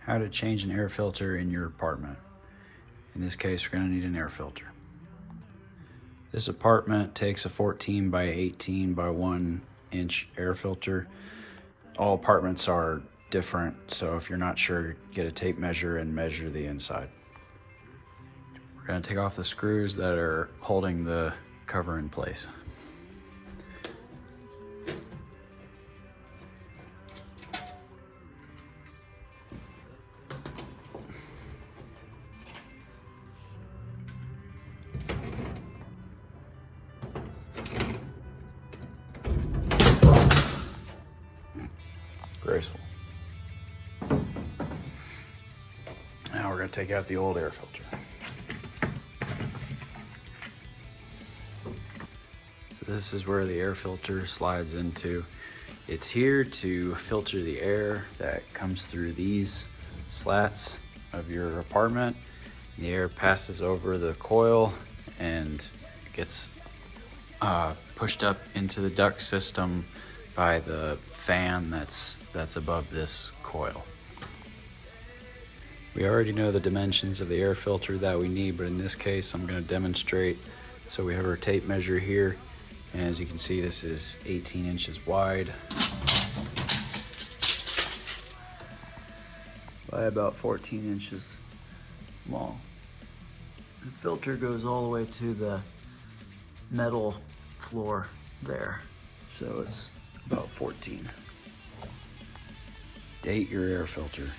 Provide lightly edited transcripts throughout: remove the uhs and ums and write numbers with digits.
how to change an air filter in your apartment. In this case, we're going to need an air filter. This apartment takes a 14 by 18 by 1 inch air filter. All apartments are different, so if you're not sure, get a tape measure and measure the inside. We're going to take off the screws that are holding the cover in place. Graceful. Now we're going to take out the old air filter. So this is where the air filter slides into. It's here to filter the air that comes through these slats of your apartment. The air passes over the coil and gets pushed up into the duct system by the fan that's above this coil. We already know the dimensions of the air filter that we need, but in this case I'm going to demonstrate. So we have our tape measure here, and as you can see, this is 18 inches wide by about 14 inches long. The filter goes all the way to the metal floor there, so it's about 14. Date your air filter.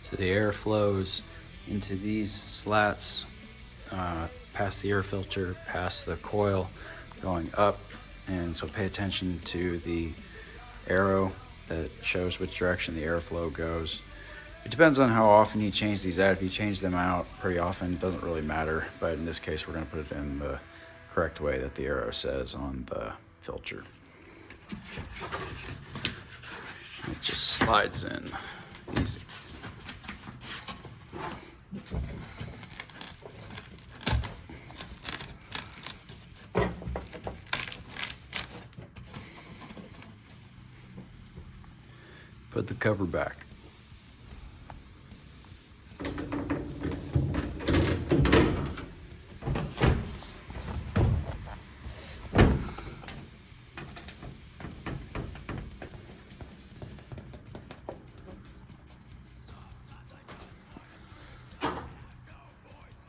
So the air flows into these slats, past the air filter, past the coil, going up, and so pay attention to the arrow that shows which direction the airflow goes. It depends on how often you change these out. If you change them out pretty often, it doesn't really matter, but in this case we're going to put it in the correct way that the arrow says on the filter. It just slides in easy. Put the cover back.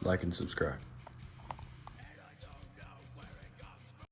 Like and subscribe.